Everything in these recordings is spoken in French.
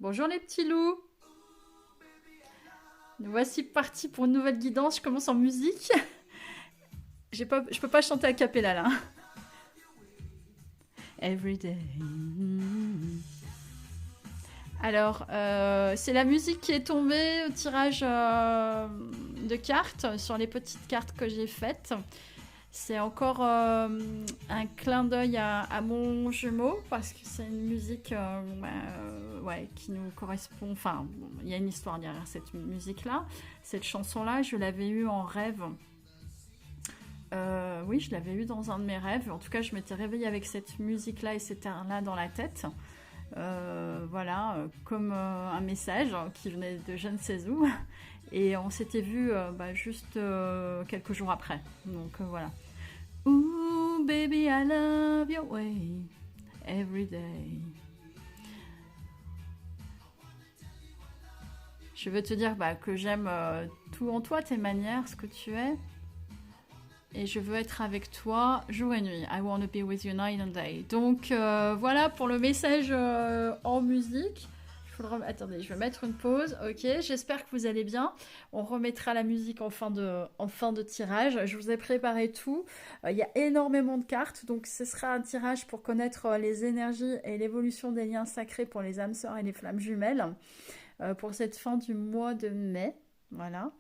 Bonjour les petits loups. Nous voici partis pour une nouvelle guidance. Je commence en musique. Je peux pas chanter a cappella là. Every day. Alors, c'est la musique qui est tombée au tirage de cartes sur les petites cartes que j'ai faites. C'est encore un clin d'œil à mon jumeau parce que c'est une musique ouais, qui nous correspond. Enfin, bon, il y a une histoire derrière cette musique-là. Cette chanson-là, je l'avais eue en rêve. Oui, je l'avais eue dans un de mes rêves. En tout cas, je m'étais réveillée avec cette musique-là et cet air-là dans la tête. Voilà, comme un message qui venait de je ne sais où. Et on s'était vu juste quelques jours après. Donc voilà. Ooh, baby, I love your way every day. Je veux te dire que j'aime tout en toi, tes manières, ce que tu es. Et je veux être avec toi jour et nuit. I want to be with you night and day. Donc voilà pour le message en musique. Attendez, je vais mettre une pause. Ok, j'espère que vous allez bien. On remettra la musique en fin de tirage. Je vous ai préparé tout. Il y a énormément de cartes. Donc ce sera un tirage pour connaître les énergies et l'évolution des liens sacrés pour les âmes sœurs et les flammes jumelles. Pour cette fin du mois de mai. Voilà.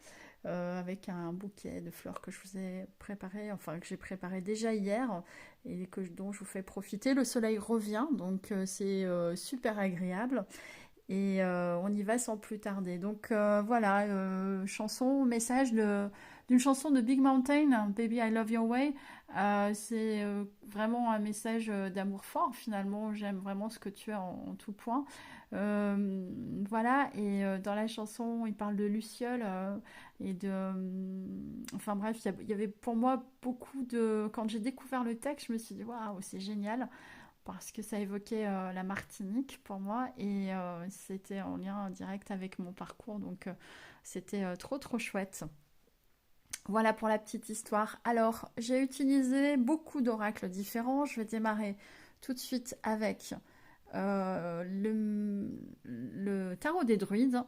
Avec un bouquet de fleurs que je vous ai préparé, enfin que j'ai préparé déjà hier et dont je vous fais profiter. Le soleil revient, donc c'est super agréable et on y va sans plus tarder. Donc voilà, message d'une chanson de Big Mountain, Baby I Love Your Way. C'est vraiment un message d'amour fort finalement. J'aime vraiment ce que tu es en tout point. Voilà, et dans la chanson, il parle de Luciole et de. Enfin bref, il y avait pour moi beaucoup de. Quand j'ai découvert le texte, je me suis dit waouh, c'est génial parce que ça évoquait la Martinique pour moi et c'était en lien direct avec mon parcours, donc c'était trop chouette. Voilà pour la petite histoire. Alors, j'ai utilisé beaucoup d'oracles différents. Je vais démarrer tout de suite avec le tarot des druides,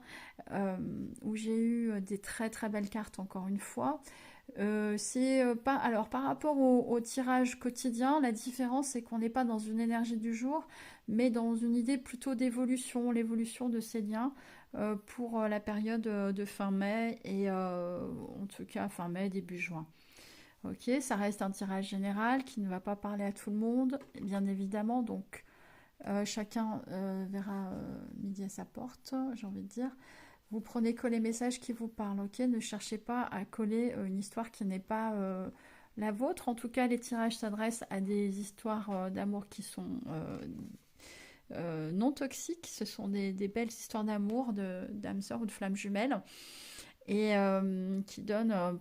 où j'ai eu des très belles cartes encore une fois. Alors par rapport au tirage quotidien, la différence c'est qu'on n'est pas dans une énergie du jour, mais dans une idée plutôt d'évolution, l'évolution de ces liens pour la période de fin mai et en tout cas fin mai, début juin. Ok, ça reste un tirage général qui ne va pas parler à tout le monde, bien évidemment, donc chacun verra midi à sa porte, j'ai envie de dire. Vous prenez que les messages qui vous parlent, ok? Ne cherchez pas à coller une histoire qui n'est pas la vôtre. En tout cas, les tirages s'adressent à des histoires d'amour qui sont non toxiques. Ce sont des belles histoires d'amour, d'âmes sœurs ou de flammes jumelles. Et qui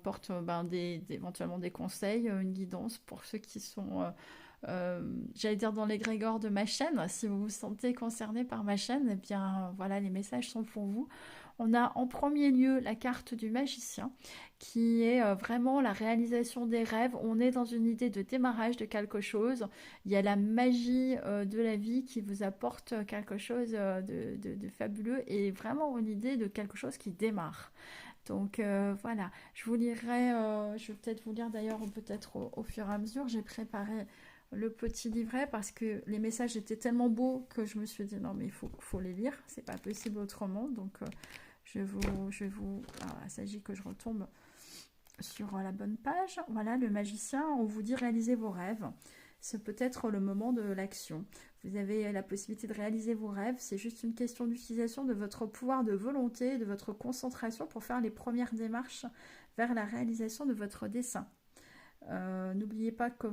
portent éventuellement des conseils, une guidance pour ceux qui sont j'allais dire dans l'égrégore de ma chaîne. Si vous vous sentez concerné par ma chaîne, eh bien voilà, les messages sont pour vous. On a en premier lieu la carte du magicien, qui est vraiment la réalisation des rêves. On est dans une idée de démarrage de quelque chose. Il y a la magie de la vie qui vous apporte quelque chose de fabuleux et vraiment une idée de quelque chose qui démarre. Donc voilà, je vous lirai, je vais peut-être vous lire d'ailleurs peut-être au fur et à mesure. J'ai préparé le petit livret parce que les messages étaient tellement beaux que je me suis dit non mais faut les lire, c'est pas possible autrement. Donc il s'agit que je retombe sur la bonne page. Voilà, le magicien, on vous dit réalisez vos rêves. C'est peut-être le moment de l'action. Vous avez la possibilité de réaliser vos rêves. C'est juste une question d'utilisation de votre pouvoir de volonté, de votre concentration pour faire les premières démarches vers la réalisation de votre dessein. N'oubliez pas que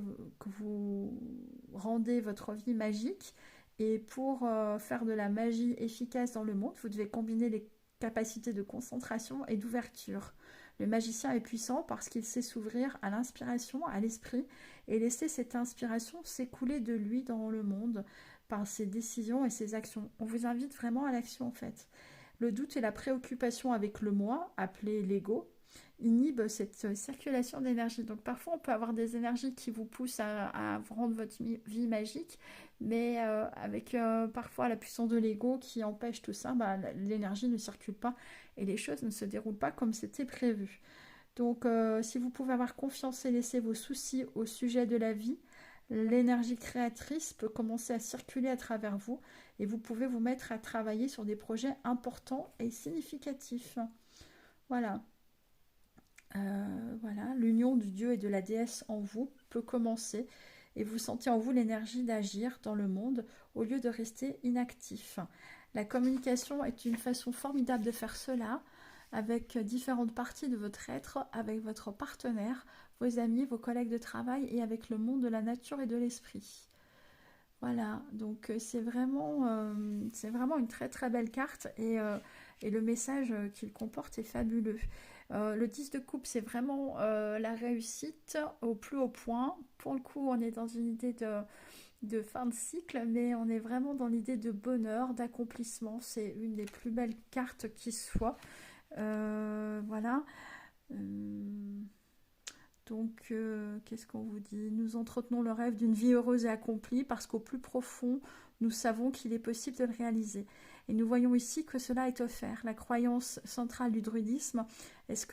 vous rendez votre vie magique et pour faire de la magie efficace dans le monde, vous devez combiner les capacités de concentration et d'ouverture. Le magicien est puissant parce qu'il sait s'ouvrir à l'inspiration, à l'esprit et laisser cette inspiration s'écouler de lui dans le monde par ses décisions et ses actions. On vous invite vraiment à l'action en fait. Le doute et la préoccupation avec le moi, appelé l'ego, inhibe cette circulation d'énergie. Donc parfois on peut avoir des énergies qui vous poussent à rendre votre vie magique, mais avec parfois la puissance de l'ego qui empêche tout ça, l'énergie ne circule pas et les choses ne se déroulent pas comme c'était prévu. Donc si vous pouvez avoir confiance et laisser vos soucis au sujet de la vie, l'énergie créatrice peut commencer à circuler à travers vous et vous pouvez vous mettre à travailler sur des projets importants et significatifs. Voilà. Voilà, l'union du dieu et de la déesse en vous peut commencer et vous sentez en vous l'énergie d'agir dans le monde au lieu de rester inactif. La communication est une façon formidable de faire cela avec différentes parties de votre être, avec votre partenaire, vos amis, vos collègues de travail et avec le monde de la nature et de l'esprit. Voilà, donc c'est vraiment une très très belle carte et le message qu'il comporte est fabuleux. Le 10 de coupe, c'est vraiment la réussite au plus haut point. Pour le coup, on est dans une idée de fin de cycle, mais on est vraiment dans l'idée de bonheur, d'accomplissement. C'est une des plus belles cartes qui soit. Voilà. Donc, qu'est-ce qu'on vous dit? Nous entretenons le rêve d'une vie heureuse et accomplie parce qu'au plus profond, nous savons qu'il est possible de le réaliser. Et nous voyons ici que cela est offert. La croyance centrale du druidisme est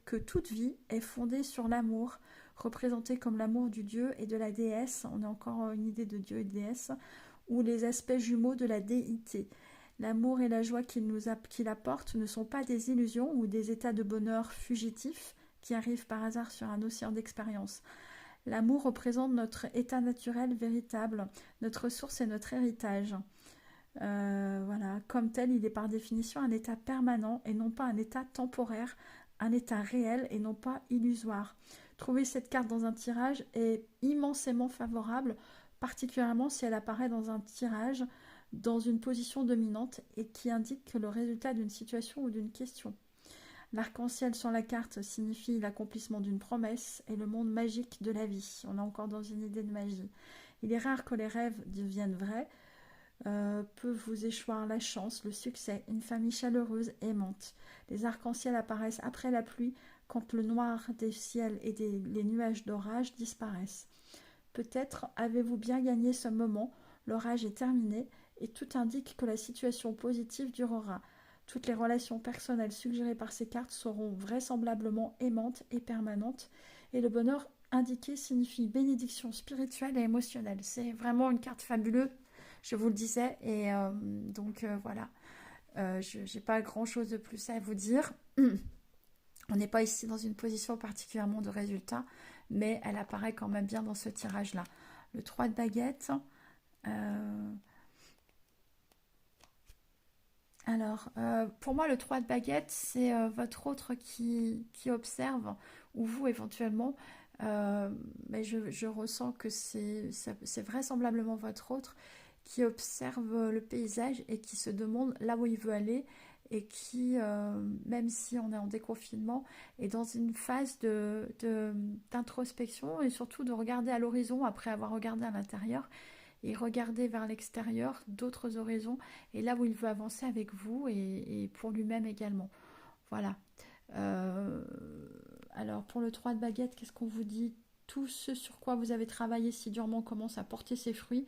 que toute vie est fondée sur l'amour, représenté comme l'amour du dieu et de la déesse. On a encore une idée de dieu et de déesse, ou les aspects jumeaux de la déité. L'amour et la joie qu'il apporte ne sont pas des illusions ou des états de bonheur fugitifs, qui arrive par hasard sur un océan d'expérience. L'amour représente notre état naturel véritable, notre source et notre héritage. Voilà, comme tel, il est par définition un état permanent et non pas un état temporaire, un état réel et non pas illusoire. Trouver cette carte dans un tirage est immensément favorable, particulièrement si elle apparaît dans un tirage dans une position dominante et qui indique le résultat d'une situation ou d'une question. L'arc-en-ciel sur la carte signifie l'accomplissement d'une promesse et le monde magique de la vie. On est encore dans une idée de magie. Il est rare que les rêves deviennent vrais. Peut vous échoir la chance, le succès, une famille chaleureuse, aimante. Les arcs-en-ciel apparaissent après la pluie quand le noir des ciels et les nuages d'orage disparaissent. Peut-être avez-vous bien gagné ce moment, l'orage est terminé et tout indique que la situation positive durera. Toutes les relations personnelles suggérées par ces cartes seront vraisemblablement aimantes et permanentes. Et le bonheur indiqué signifie bénédiction spirituelle et émotionnelle. C'est vraiment une carte fabuleuse, je vous le disais. Et voilà, je n'ai pas grand-chose de plus à vous dire. On n'est pas ici dans une position particulièrement de résultat, mais elle apparaît quand même bien dans ce tirage-là. Le 3 de baguette... Alors, pour moi, le 3 de baguette, c'est votre autre qui observe, ou vous éventuellement, mais je ressens que c'est vraisemblablement votre autre qui observe le paysage et qui se demande là où il veut aller et qui, même si on est en déconfinement, est dans une phase d'introspection et surtout de regarder à l'horizon après avoir regardé à l'intérieur et regarder vers l'extérieur d'autres horizons et là où il veut avancer avec vous et pour lui-même également. Voilà. Alors pour le 3 de baguette, qu'est-ce qu'on vous dit? Tout ce sur quoi vous avez travaillé si durement commence à porter ses fruits.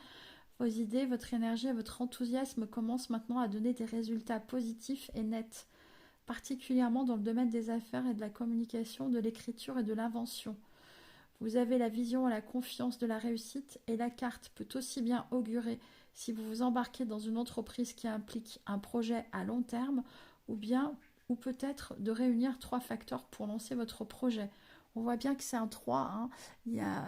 Vos idées, votre énergie et votre enthousiasme commencent maintenant à donner des résultats positifs et nets, particulièrement dans le domaine des affaires et de la communication, de l'écriture et de l'invention. Vous avez la vision et la confiance de la réussite et la carte peut aussi bien augurer si vous vous embarquez dans une entreprise qui implique un projet à long terme ou peut-être de réunir 3 facteurs pour lancer votre projet. On voit bien que c'est un 3, hein. Il y a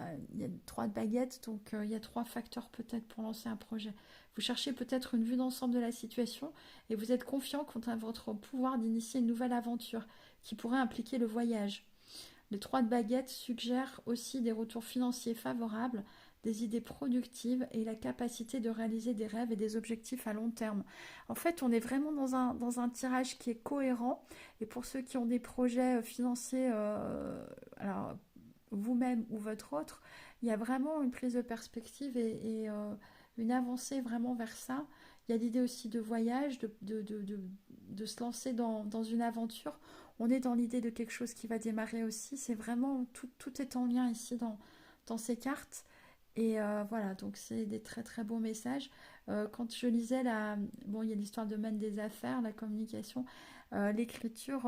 3 de baguettes, donc il y a 3 facteurs peut-être pour lancer un projet. Vous cherchez peut-être une vue d'ensemble de la situation et vous êtes confiant quant à votre pouvoir d'initier une nouvelle aventure qui pourrait impliquer le voyage. Le 3 de baguette suggère aussi des retours financiers favorables, des idées productives et la capacité de réaliser des rêves et des objectifs à long terme. En fait, on est vraiment dans un tirage qui est cohérent. Et pour ceux qui ont des projets financiers, alors vous-même ou votre autre, il y a vraiment une prise de perspective et une avancée vraiment vers ça. Il y a l'idée aussi de voyage, de se lancer dans une aventure. on est dans l'idée de quelque chose qui va démarrer aussi. C'est vraiment, tout est en lien ici dans ces cartes. Et voilà, donc c'est des très très beaux messages. Quand je lisais bon, il y a l'histoire de domaine des affaires, la communication, l'écriture,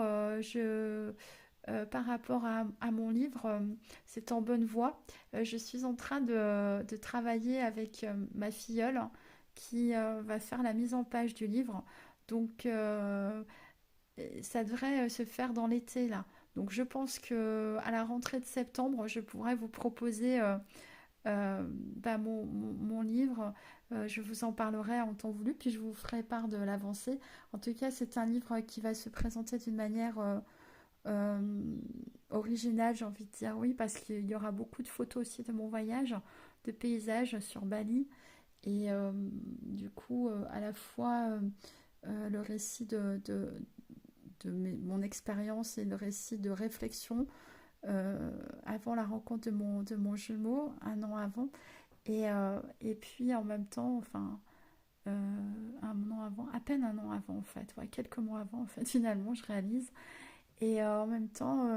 par rapport à mon livre, c'est en bonne voie. Je suis en train de travailler avec ma filleule qui va faire la mise en page du livre. Donc ça devrait se faire dans l'été là. Donc je pense que à la rentrée de septembre, je pourrais vous proposer mon livre. Je vous en parlerai en temps voulu, puis je vous ferai part de l'avancée. En tout cas, c'est un livre qui va se présenter d'une manière euh, originale, j'ai envie de dire, oui, parce qu'il y aura beaucoup de photos aussi de mon voyage, de paysages sur Bali. Et du coup, à la fois le récit mon expérience et le récit de réflexion avant la rencontre de mon jumeau, un an avant. Et puis en même temps, enfin, un an avant, à peine un an avant en fait, ouais, quelques mois avant en fait, finalement, je réalise. Et en même temps,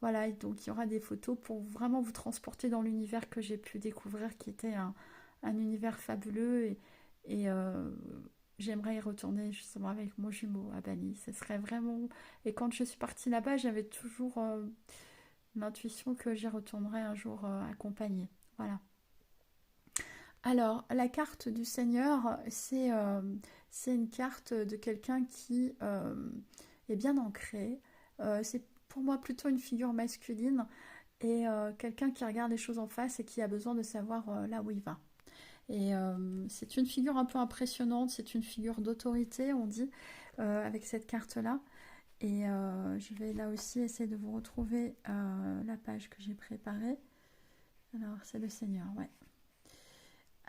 voilà, et donc il y aura des photos pour vraiment vous transporter dans l'univers que j'ai pu découvrir, qui était un univers fabuleux. Et j'aimerais y retourner justement avec mon jumeau à Bali. Ce serait vraiment... Et quand je suis partie là-bas, j'avais toujours l'intuition que j'y retournerai un jour accompagnée. Voilà. Alors, la carte du Seigneur, c'est une carte de quelqu'un qui est bien ancré. C'est pour moi plutôt une figure masculine et quelqu'un qui regarde les choses en face et qui a besoin de savoir là où il va. Et c'est une figure un peu impressionnante, c'est une figure d'autorité, on dit, avec cette carte-là. Et je vais là aussi essayer de vous retrouver la page que j'ai préparée. Alors, c'est le Seigneur, ouais.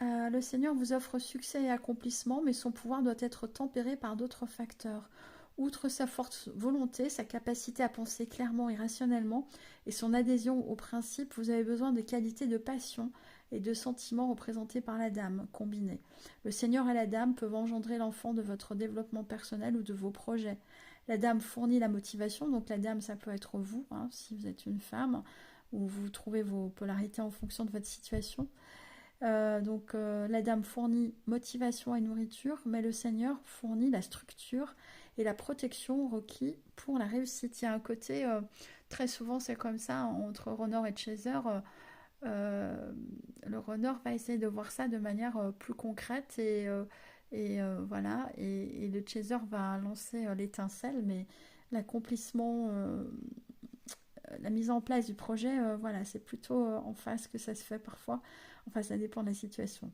Le Seigneur vous offre succès et accomplissement, mais son pouvoir doit être tempéré par d'autres facteurs. Outre sa forte volonté, sa capacité à penser clairement et rationnellement, et son adhésion aux principes, vous avez besoin de qualités de passion et de sentiments représentés par la dame, combinés. Le Seigneur et la dame peuvent engendrer l'enfant de votre développement personnel ou de vos projets. La dame fournit la motivation, donc la dame, ça peut être vous, hein, si vous êtes une femme, ou vous trouvez vos polarités en fonction de votre situation. La dame fournit motivation et nourriture, mais le Seigneur fournit la structure et la protection requis pour la réussite. Il y a un côté, très souvent c'est comme ça, entre runner et chaser, le runner va essayer de voir ça de manière plus concrète voilà, et le chaser va lancer l'étincelle, mais l'accomplissement, la mise en place du projet, voilà, c'est plutôt en face que ça se fait parfois. Enfin, ça dépend de la situation.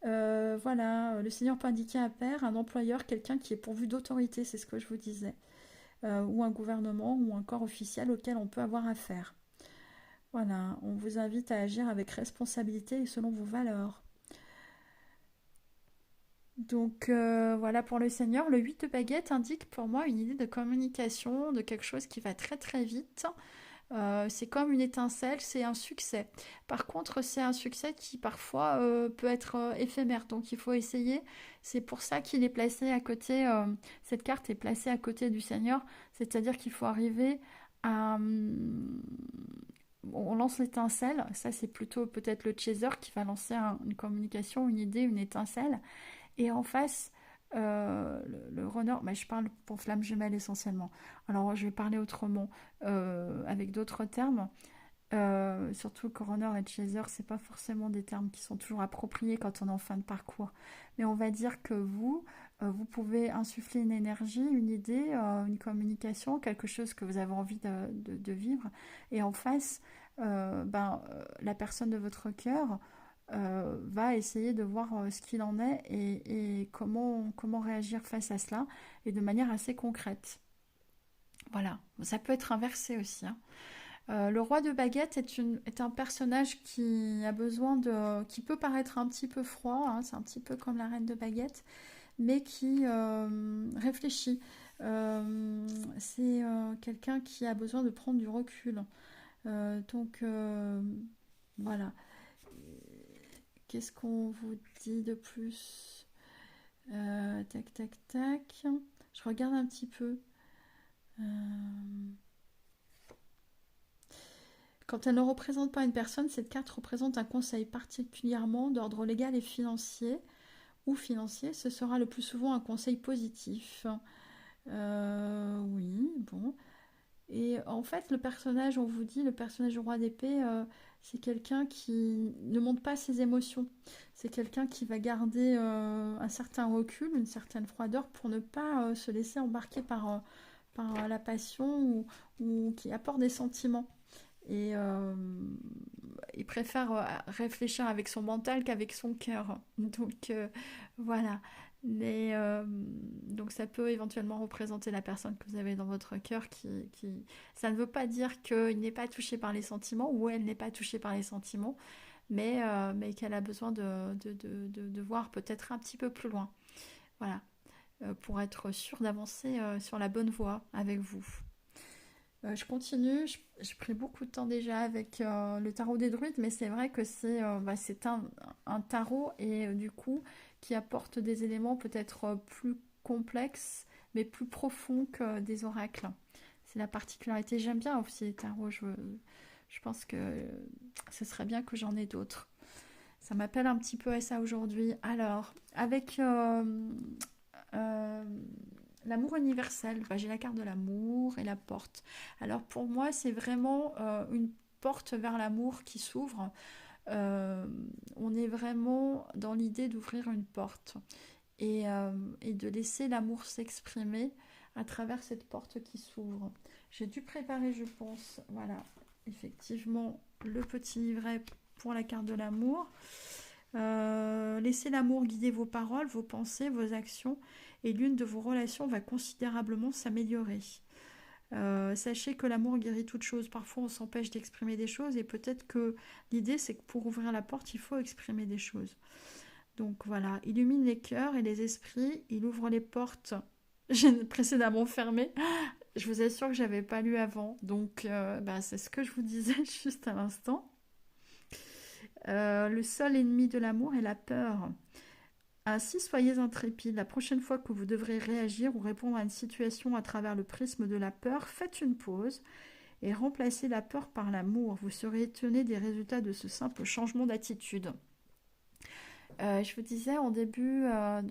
Voilà, le Seigneur peut indiquer un père, un employeur, quelqu'un qui est pourvu d'autorité, c'est ce que je vous disais, ou un gouvernement ou un corps officiel auquel on peut avoir affaire. Voilà, on vous invite à agir avec responsabilité et selon vos valeurs. Donc voilà pour le Seigneur. Le 8 de baguette indique pour moi une idée de communication, de quelque chose qui va très très vite. C'est comme une étincelle, c'est un succès. Par contre, c'est un succès qui parfois peut être éphémère, donc il faut essayer. C'est pour ça qu'il est placé à côté, cette carte est placée à côté du Seigneur, c'est-à-dire qu'il faut arriver à... on lance l'étincelle, ça c'est plutôt peut-être le chaser qui va lancer une communication, une idée, une étincelle. Et en face, le runner, bah, je parle pour flamme jumelle essentiellement. Alors je vais parler autrement, avec d'autres termes. Surtout que runner et chaser, c'est pas forcément des termes qui sont toujours appropriés quand on est en fin de parcours. Mais on va dire que vous pouvez insuffler une énergie, une idée, une communication, quelque chose que vous avez envie de vivre. Et en face, la personne de votre cœur va essayer de voir ce qu'il en est et comment réagir face à cela, et de manière assez concrète. Voilà, ça peut être inversé aussi, hein. Le roi de baguette est un personnage qui peut paraître un petit peu froid, hein, c'est un petit peu comme la reine de baguette, mais qui réfléchit. C'est quelqu'un qui a besoin de prendre du recul. Voilà. Qu'est-ce qu'on vous dit de plus? Tac, tac, tac. Je regarde un petit peu. Euh, Quand elle ne représente pas une personne, cette carte représente un conseil particulièrement d'ordre légal et financier ou financier. Ce sera le plus souvent un conseil positif. Oui, bon. Et en fait, le personnage, on vous dit, le personnage du roi d'épée, c'est quelqu'un qui ne montre pas ses émotions. C'est quelqu'un qui va garder un certain recul, une certaine froideur pour ne pas se laisser embarquer par la passion ou qui apporte des sentiments. Et il préfère réfléchir avec son mental qu'avec son cœur. Donc voilà. Donc ça peut éventuellement représenter la personne que vous avez dans votre cœur Ça ne veut pas dire qu'il n'est pas touché par les sentiments ou elle n'est pas touchée par les sentiments, mais qu'elle a besoin de voir peut-être un petit peu plus loin. Voilà. Pour être sûre d'avancer sur la bonne voie avec vous. Je continue, j'ai pris beaucoup de temps déjà avec le tarot des druides, mais c'est vrai que c'est un tarot et du coup qui apporte des éléments peut-être plus complexes, mais plus profonds que des oracles. C'est la particularité. J'aime bien aussi les tarots, je pense que ce serait bien que j'en ai d'autres. Ça m'appelle un petit peu à ça aujourd'hui. Alors, avec euh, l'amour universel, j'ai la carte de l'amour et la porte. Alors pour moi, c'est vraiment une porte vers l'amour qui s'ouvre. Euh, on est vraiment dans l'idée d'ouvrir une porte et de laisser l'amour s'exprimer à travers cette porte qui s'ouvre. J'ai dû préparer, je pense, voilà, effectivement, le petit livret pour la carte de l'amour. Laissez l'amour guider vos paroles, vos pensées, vos actions et l'une de vos relations va considérablement s'améliorer. Sachez que l'amour guérit toute chose. Parfois, on s'empêche d'exprimer des choses et peut-être que l'idée, c'est que pour ouvrir la porte, il faut exprimer des choses. Donc voilà, illumine les cœurs et les esprits, il ouvre les portes précédemment fermées. Je vous assure que j'avais pas lu avant, donc c'est ce que je vous disais juste à l'instant. Le seul ennemi de l'amour est la peur. Ainsi, soyez intrépide. La prochaine fois que vous devrez réagir ou répondre à une situation à travers le prisme de la peur, faites une pause et remplacez la peur par l'amour. Vous serez étonné des résultats de ce simple changement d'attitude. Je vous disais en début,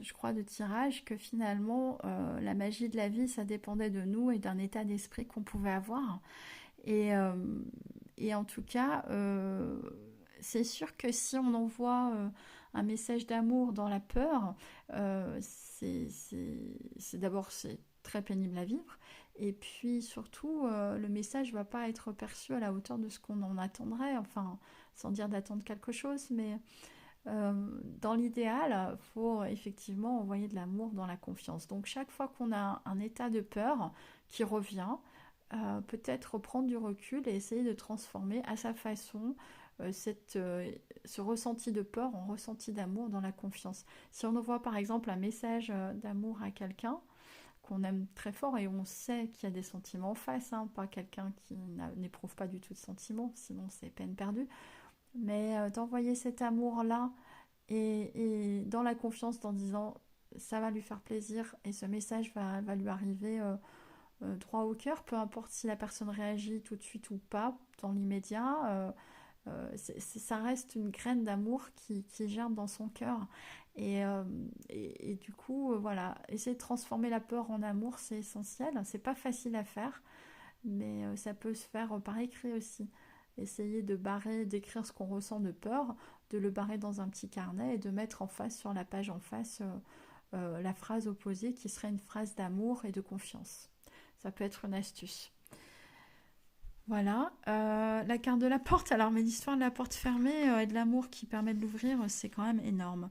je crois, de tirage que finalement, la magie de la vie, ça dépendait de nous et d'un état d'esprit qu'on pouvait avoir. Et, euh, et en tout cas, c'est sûr que si on envoie un message d'amour dans la peur, d'abord c'est très pénible à vivre. Et puis surtout, le message ne va pas être perçu à la hauteur de ce qu'on en attendrait. Enfin, sans dire d'attendre quelque chose, mais dans l'idéal, il faut effectivement envoyer de l'amour dans la confiance. Donc chaque fois qu'on a un état de peur qui revient, peut-être prendre du recul et essayer de transformer à sa façon ce ressenti de peur en ressenti d'amour dans la confiance. Si on envoie par exemple un message d'amour à quelqu'un qu'on aime très fort et on sait qu'il y a des sentiments en face, hein, pas quelqu'un qui n'éprouve pas du tout de sentiments, sinon c'est peine perdue, mais d'envoyer cet amour-là et dans la confiance en disant ça va lui faire plaisir et ce message va lui arriver droit au cœur, peu importe si la personne réagit tout de suite ou pas dans l'immédiat. Ça reste une graine d'amour qui germe dans son cœur. Et du coup, voilà, essayer de transformer la peur en amour, c'est essentiel. C'est pas facile à faire, mais ça peut se faire par écrit aussi. Essayer d'écrire ce qu'on ressent de peur, de le barrer dans un petit carnet et de mettre en face, sur la page en face, la phrase opposée qui serait une phrase d'amour et de confiance. Ça peut être une astuce. Voilà, la carte de la porte. Alors, mais l'histoire de la porte fermée et de l'amour qui permet de l'ouvrir, c'est quand même énorme.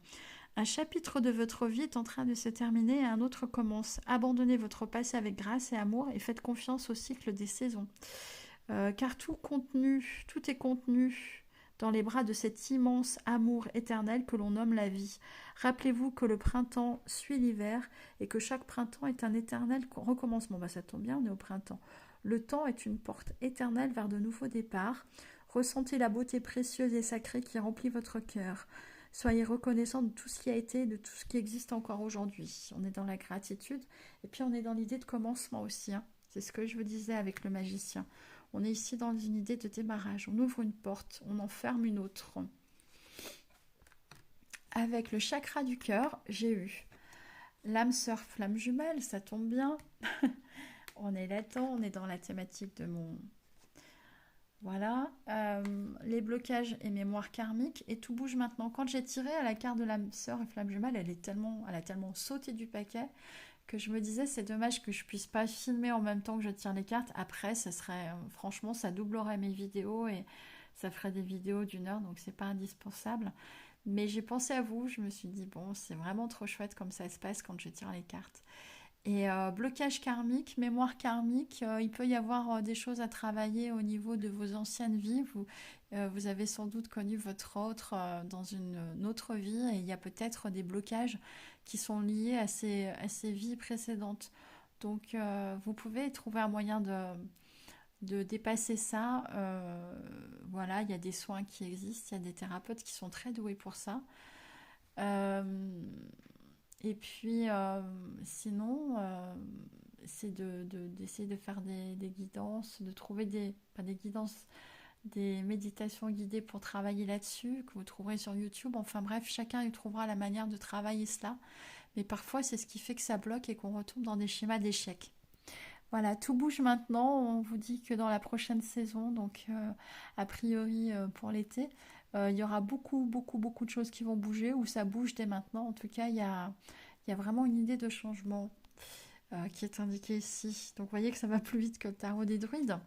Un chapitre de votre vie est en train de se terminer et un autre commence. Abandonnez votre passé avec grâce et amour et faites confiance au cycle des saisons. Car tout est contenu dans les bras de cet immense amour éternel que l'on nomme la vie. Rappelez-vous que le printemps suit l'hiver et que chaque printemps est un éternel recommencement. Ça tombe bien, on est au printemps. Le temps est une porte éternelle vers de nouveaux départs. Ressentez la beauté précieuse et sacrée qui remplit votre cœur. Soyez reconnaissant de tout ce qui a été et de tout ce qui existe encore aujourd'hui. On est dans la gratitude et puis on est dans l'idée de commencement aussi. C'est ce que je vous disais avec le magicien. On est ici dans une idée de démarrage. On ouvre une porte, on en ferme une autre. Avec le chakra du cœur, j'ai eu l'âme sœur, flamme jumelle, ça tombe bien. On est là-dedans, on est dans la thématique de mon... Voilà. Les blocages et mémoire karmique. Et tout bouge maintenant. Quand j'ai tiré à la carte de l'âme sœur et flamme jumelle, elle a tellement sauté du paquet que je me disais, c'est dommage que je puisse pas filmer en même temps que je tire les cartes. Après, ça serait... franchement, ça doublerait mes vidéos et ça ferait des vidéos d'1 heure, donc c'est pas indispensable. Mais j'ai pensé à vous, je me suis dit, bon, c'est vraiment trop chouette comme ça se passe quand je tire les cartes. Et blocage karmique, mémoire karmique, il peut y avoir des choses à travailler au niveau de vos anciennes vies. Vous avez sans doute connu votre autre dans une autre vie et il y a peut-être des blocages qui sont liés à ces vies précédentes. Donc vous pouvez trouver un moyen de dépasser ça. Voilà, il y a des soins qui existent, il y a des thérapeutes qui sont très doués pour ça. Et puis, sinon, c'est d'essayer de faire des guidances, de trouver pas des guidances, des méditations guidées pour travailler là-dessus, que vous trouverez sur YouTube. Enfin bref, chacun y trouvera la manière de travailler cela. Mais parfois, c'est ce qui fait que ça bloque et qu'on retombe dans des schémas d'échecs. Voilà, tout bouge maintenant. On vous dit que dans la prochaine saison, donc a priori pour l'été, il y aura beaucoup, beaucoup, beaucoup de choses qui vont bouger, ou ça bouge dès maintenant. En tout cas, il y a vraiment une idée de changement qui est indiquée ici. Donc, vous voyez que ça va plus vite que le tarot des druides.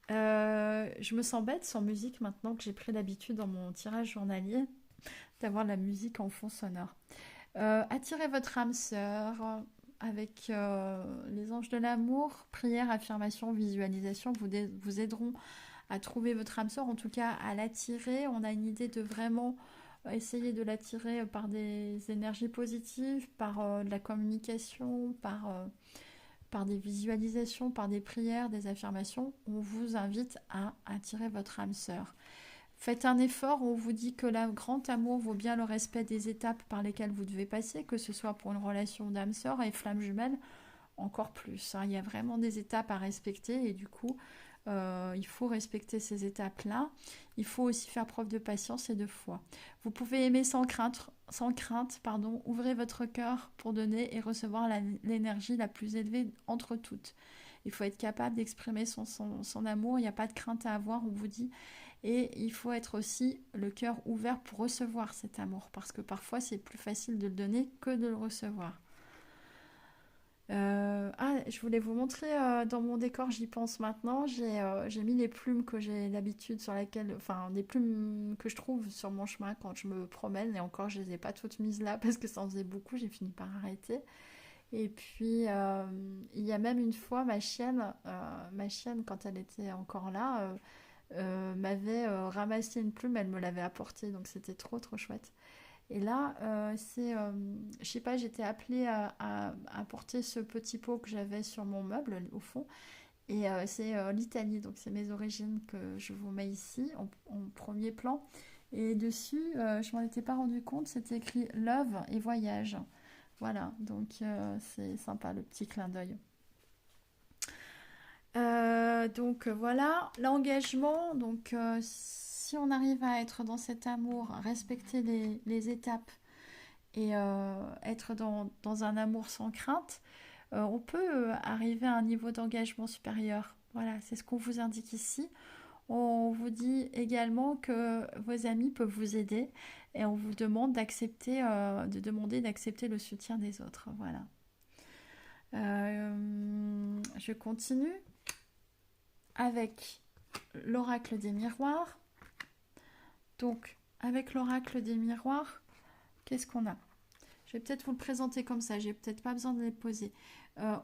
Je me sens bête sans musique maintenant que j'ai pris l'habitude dans mon tirage journalier d'avoir la musique en fond sonore. Attirez votre âme sœur avec les anges de l'amour. Prière, affirmation, visualisation vous aideront à trouver votre âme sœur, en tout cas à l'attirer. On a une idée de vraiment essayer de l'attirer par des énergies positives, par de la communication, par des visualisations, par des prières, des affirmations. On vous invite à attirer votre âme sœur. Faites un effort, on vous dit que le grand amour vaut bien le respect des étapes par lesquelles vous devez passer, que ce soit pour une relation d'âme sœur et flamme jumelle, encore plus. Il y a vraiment des étapes à respecter et du coup, il faut respecter ces étapes-là. Il faut aussi faire preuve de patience et de foi. Vous pouvez aimer sans crainte, ouvrez votre cœur pour donner et recevoir l'énergie la plus élevée entre toutes. Il faut être capable d'exprimer son amour, il n'y a pas de crainte à avoir, on vous dit. Et il faut être aussi le cœur ouvert pour recevoir cet amour, parce que parfois c'est plus facile de le donner que de le recevoir. Je voulais vous montrer dans mon décor, j'y pense maintenant, j'ai mis les plumes que j'ai d'habitude sur lesquelles, enfin des plumes que je trouve sur mon chemin quand je me promène, et encore je les ai pas toutes mises là parce que ça en faisait beaucoup, j'ai fini par arrêter. Et puis il y a même une fois ma chienne quand elle était encore là, m'avait ramassé une plume, elle me l'avait apportée, donc c'était trop trop chouette. Et là, je sais pas, j'étais appelée à porter ce petit pot que j'avais sur mon meuble au fond. Et c'est l'Italie, donc c'est mes origines que je vous mets ici en premier plan. Et dessus, je m'en étais pas rendu compte, c'était écrit Love et voyage. Voilà, donc c'est sympa le petit clin d'œil. Donc voilà, l'engagement, donc si on arrive à être dans cet amour, respecter les étapes et être dans un amour sans crainte, on peut arriver à un niveau d'engagement supérieur. Voilà, c'est ce qu'on vous indique ici. On vous dit également que vos amis peuvent vous aider et on vous demande d'accepter le soutien des autres. Voilà. Je continue avec l'oracle des miroirs. Donc, avec l'oracle des miroirs, qu'est-ce qu'on a? Je vais peut-être vous le présenter comme ça, j'ai peut-être pas besoin de les poser.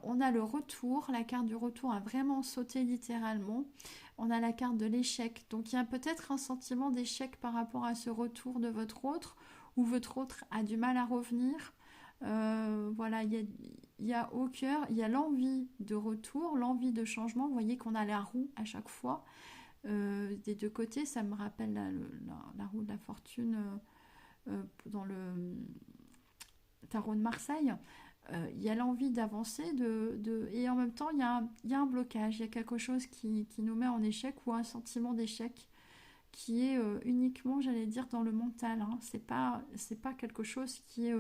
On a le retour, la carte du retour a vraiment sauté littéralement. On a la carte de l'échec, donc il y a peut-être un sentiment d'échec par rapport à ce retour de votre autre, ou votre autre a du mal à revenir. Voilà, il y a au cœur, il y a l'envie de retour, l'envie de changement. Vous voyez qu'on a la roue à chaque fois. Des deux côtés, ça me rappelle la roue de la fortune dans le tarot de Marseille. il y a l'envie d'avancer, et en même temps, il y a un blocage, il y a quelque chose qui nous met en échec ou un sentiment d'échec qui est uniquement, j'allais dire, dans le mental. Hein. C'est pas quelque chose qui est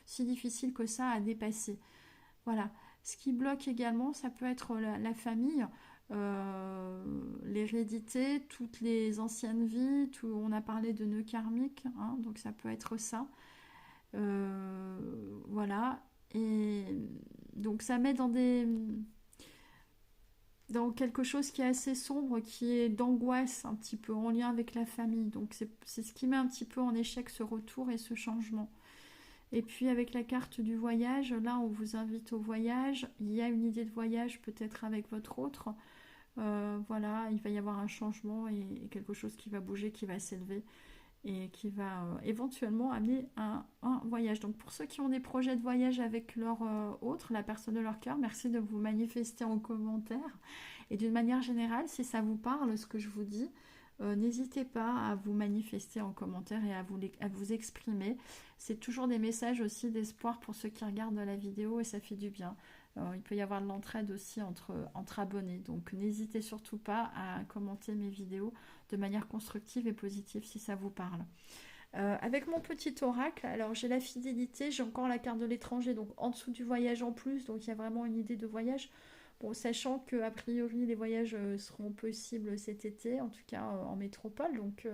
si difficile que ça à dépasser. Voilà. Ce qui bloque également, ça peut être la famille, l'hérédité, toutes les anciennes vies, on a parlé de nœuds karmiques, hein, donc ça peut être ça. Voilà. Et donc ça met dans quelque chose qui est assez sombre, qui est d'angoisse un petit peu en lien avec la famille. Donc c'est ce qui met un petit peu en échec ce retour et ce changement. Et puis avec la carte du voyage, là on vous invite au voyage. Il y a une idée de voyage peut-être avec votre autre. Voilà, il va y avoir un changement et quelque chose qui va bouger, qui va s'élever et qui va éventuellement amener un voyage. Donc pour ceux qui ont des projets de voyage avec leur autre, la personne de leur cœur, merci de vous manifester en commentaire. Et d'une manière générale, si ça vous parle, ce que je vous dis, n'hésitez pas à vous manifester en commentaire et à vous exprimer. C'est toujours des messages aussi d'espoir pour ceux qui regardent la vidéo et ça fait du bien. Il peut y avoir de l'entraide aussi entre abonnés. Donc n'hésitez surtout pas à commenter mes vidéos de manière constructive et positive si ça vous parle. Avec mon petit oracle, alors j'ai la fidélité, j'ai encore la carte de l'étranger, donc en dessous du voyage en plus, donc il y a vraiment une idée de voyage. Bon, sachant que a priori les voyages seront possibles cet été, en tout cas en métropole, donc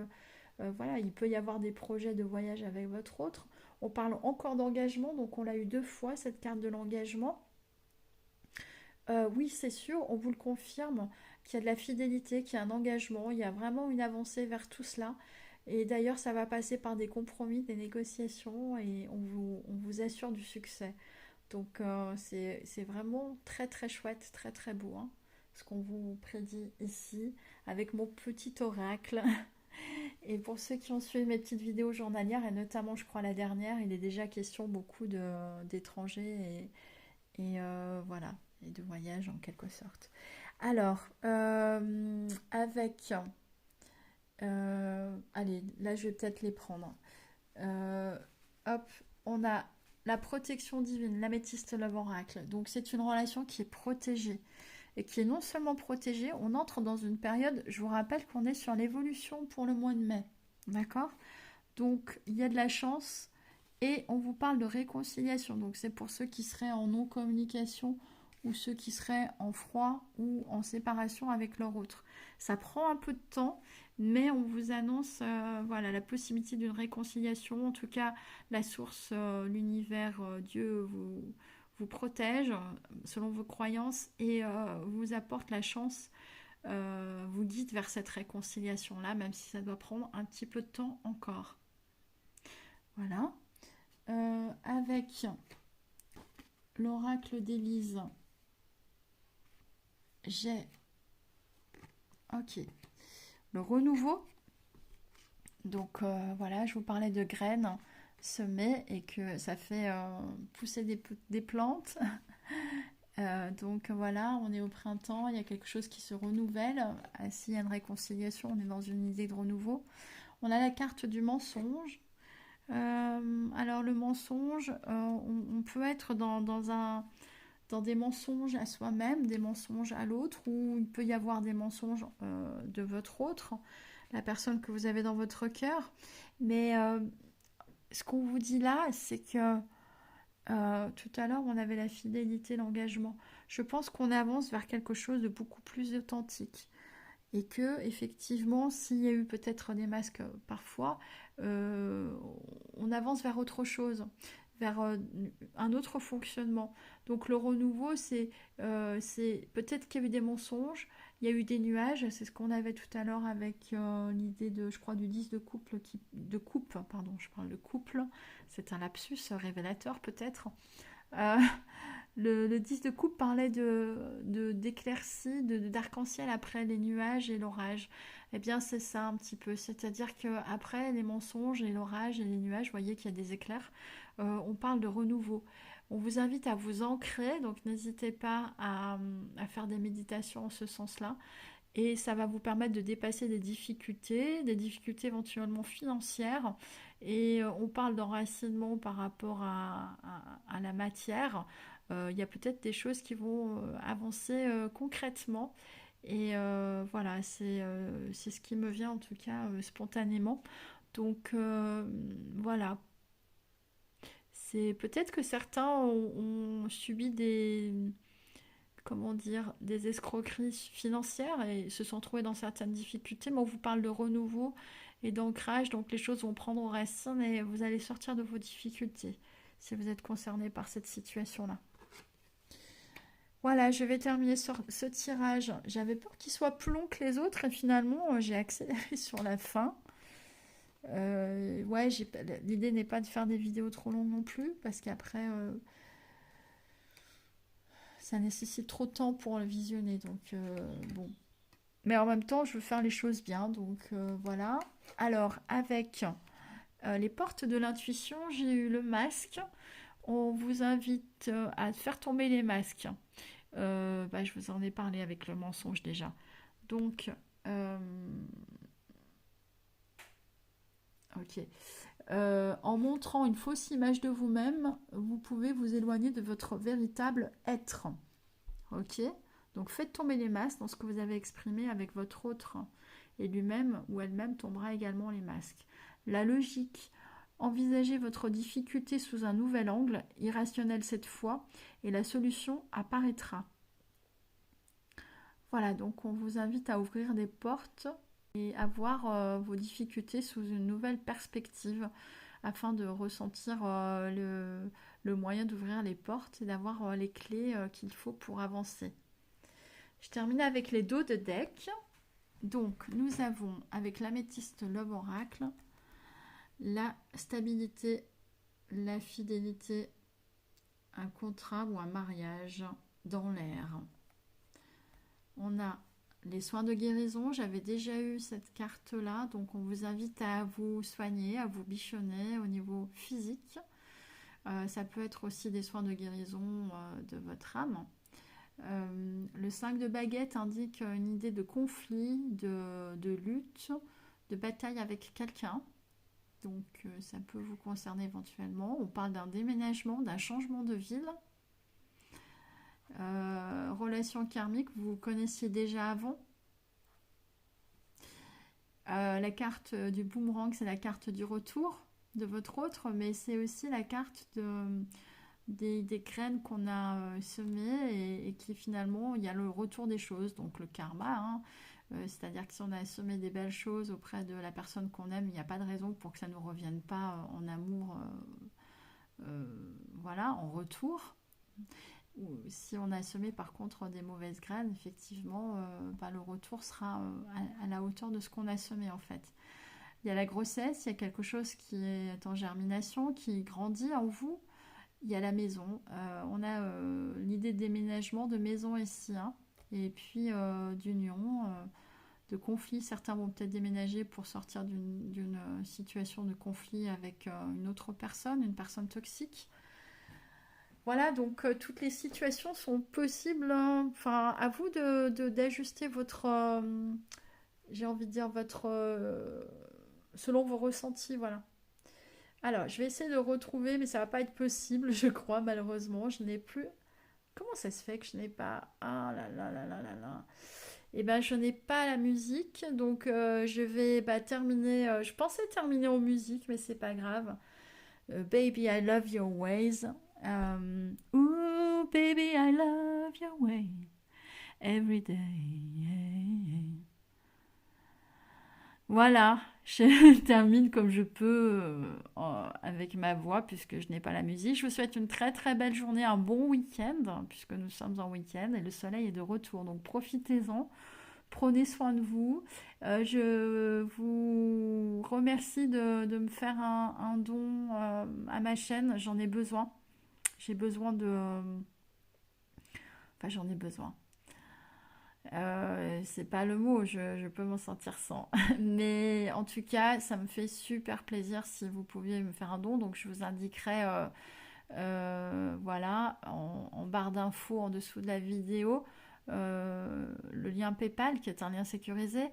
voilà, il peut y avoir des projets de voyage avec votre autre. On parle encore d'engagement, donc on l'a eu 2 fois cette carte de l'engagement. Oui, c'est sûr, on vous le confirme, qu'il y a de la fidélité, qu'il y a un engagement, il y a vraiment une avancée vers tout cela. Et d'ailleurs, ça va passer par des compromis, des négociations, et on vous assure du succès. Donc c'est vraiment très très chouette, très très beau, hein, ce qu'on vous prédit ici, avec mon petit oracle. Et pour ceux qui ont suivi mes petites vidéos journalières, et notamment je crois la dernière, il est déjà question beaucoup d'étrangers voilà, et de voyage en quelque sorte. Alors, allez, là je vais peut-être les prendre. Hop, on a la protection divine, l'améthyste love oracle. Donc c'est une relation qui est protégée. Et qui est non seulement protégée, on entre dans une période, je vous rappelle qu'on est sur l'évolution pour le mois de mai. D'accord? Donc il y a de la chance. Et on vous parle de réconciliation. Donc c'est pour ceux qui seraient en non-communication ou ceux qui seraient en froid ou en séparation avec leur autre. Ça prend un peu de temps, mais on vous annonce voilà, la possibilité d'une réconciliation. En tout cas, la source, l'univers, Dieu vous protège selon vos croyances et vous apporte la chance, vous guide vers cette réconciliation-là, même si ça doit prendre un petit peu de temps encore. Voilà. Avec l'oracle d'Élise, j'ai le renouveau. Donc voilà, je vous parlais de graines semées et que ça fait pousser des plantes. Donc voilà, on est au printemps, il y a quelque chose qui se renouvelle. S'il y a une réconciliation, on est dans une idée de renouveau. On a la carte du mensonge. Alors le mensonge, on peut être dans des mensonges à soi-même, des mensonges à l'autre, ou il peut y avoir des mensonges de votre autre, la personne que vous avez dans votre cœur. Mais ce qu'on vous dit là, c'est que tout à l'heure, on avait la fidélité, l'engagement. Je pense qu'on avance vers quelque chose de beaucoup plus authentique. Et que, effectivement, s'il y a eu peut-être des masques parfois, on avance vers autre chose, vers un autre fonctionnement. Donc le renouveau, c'est peut-être qu'il y a eu des mensonges, il y a eu des nuages, c'est ce qu'on avait tout à l'heure avec l'idée de, je crois, du 10 de coupe, pardon, je parle de couple, c'est un lapsus révélateur peut-être. Le 10 de coupe parlait d'éclaircie, d'arc-en-ciel après les nuages et l'orage. Eh bien, c'est ça un petit peu. C'est-à-dire qu'après les mensonges et l'orage et les nuages, vous voyez qu'il y a des éclairs, on parle de renouveau. On vous invite à vous ancrer, donc n'hésitez pas à faire des méditations en ce sens-là. et ça va vous permettre de dépasser des difficultés éventuellement financières. Et on parle d'enracinement par rapport à la matière. Il y a peut-être des choses qui vont avancer concrètement. Et voilà, c'est ce qui me vient en tout cas spontanément. Donc voilà, c'est peut-être que certains ont subi des, comment dire, des escroqueries financières et se sont trouvés dans certaines difficultés. Mais on vous parle de renouveau et d'ancrage, donc les choses vont prendre racine et vous allez sortir de vos difficultés si vous êtes concerné par cette situation-là. Voilà, je vais terminer sur ce tirage. J'avais peur qu'il soit plus long que les autres et finalement j'ai accéléré sur la fin. Ouais, l'idée n'est pas de faire des vidéos trop longues non plus parce qu'après ça nécessite trop de temps pour le visionner. Donc bon. Mais en même temps, je veux faire les choses bien. Donc voilà. Alors, avec les portes de l'intuition, j'ai eu le masque. On vous invite à faire tomber les masques. Bah, je vous en ai parlé avec le mensonge déjà. Donc, ok. En montrant une fausse image de vous-même, vous pouvez vous éloigner de votre véritable être. Ok. Donc faites tomber les masques dans ce que vous avez exprimé avec votre autre et lui-même ou elle-même tombera également les masques. La logique. Envisagez votre difficulté sous un nouvel angle, irrationnel cette fois, et la solution apparaîtra. Voilà, donc on vous invite à ouvrir des portes et à voir vos difficultés sous une nouvelle perspective afin de ressentir le moyen d'ouvrir les portes et d'avoir les clés qu'il faut pour avancer. Je termine avec les dos de deck. Donc, nous avons avec l'améthyste Love Oracle la stabilité, la fidélité, un contrat ou un mariage dans l'air. On a les soins de guérison. J'avais déjà eu cette carte-là, donc on vous invite à vous soigner, à vous bichonner au niveau physique. Ça peut être aussi des soins de guérison de votre âme. Le 5 de baguette indique une idée de conflit, de lutte, de bataille avec quelqu'un. Donc ça peut vous concerner éventuellement. On parle d'un déménagement, d'un changement de ville. Relation karmique, vous connaissiez déjà avant. La carte du boomerang, c'est la carte du retour de votre autre, mais c'est aussi la carte des graines qu'on a semées et qui finalement, il y a le retour des choses, donc le karma, hein. C'est-à-dire que si on a semé des belles choses auprès de la personne qu'on aime, il n'y a pas de raison pour que ça ne nous revienne pas en amour, voilà, en retour. Ou si on a semé par contre des mauvaises graines, effectivement, bah, le retour sera à la hauteur de ce qu'on a semé en fait. Il y a la grossesse, il y a quelque chose qui est en germination, qui grandit en vous. Il y a la maison, on a l'idée de déménagement, de maison ici, hein. Et puis d'union, de conflit. Certains vont peut-être déménager pour sortir d'une situation de conflit avec une autre personne, une personne toxique. Voilà, donc toutes les situations sont possibles, hein. Enfin, à vous d'ajuster votre, j'ai envie de dire, votre, selon vos ressentis, voilà. Alors, je vais essayer de retrouver, mais ça va pas être possible, je crois, malheureusement. Je n'ai plus. Comment ça se fait que je n'ai pas. Ah là là là là là là. Eh ben, je n'ai pas la musique, donc je vais terminer. Je pensais terminer en musique, mais c'est pas grave. Baby, I love your ways. Ooh, baby, I love your way every day. Voilà, je termine comme je peux avec ma voix puisque je n'ai pas la musique. Je vous souhaite une très très belle journée, un bon week-end puisque nous sommes en week-end et le soleil est de retour. Donc profitez-en, prenez soin de vous. Je vous remercie de me faire un don à ma chaîne. J'en ai besoin. J'ai besoin de... Enfin, j'en ai besoin. C'est pas le mot, je peux m'en sortir sans. Mais en tout cas, ça me fait super plaisir si vous pouviez me faire un don. Donc je vous indiquerai voilà, en barre d'infos en dessous de la vidéo le lien PayPal qui est un lien sécurisé.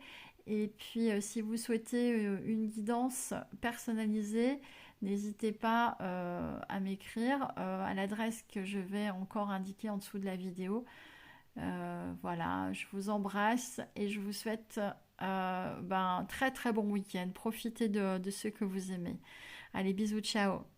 Et puis si vous souhaitez une guidance personnalisée, n'hésitez pas à m'écrire à l'adresse que je vais encore indiquer en dessous de la vidéo. Voilà, je vous embrasse et je vous souhaite un très très bon week-end. Profitez de ce que vous aimez. Allez, bisous, ciao.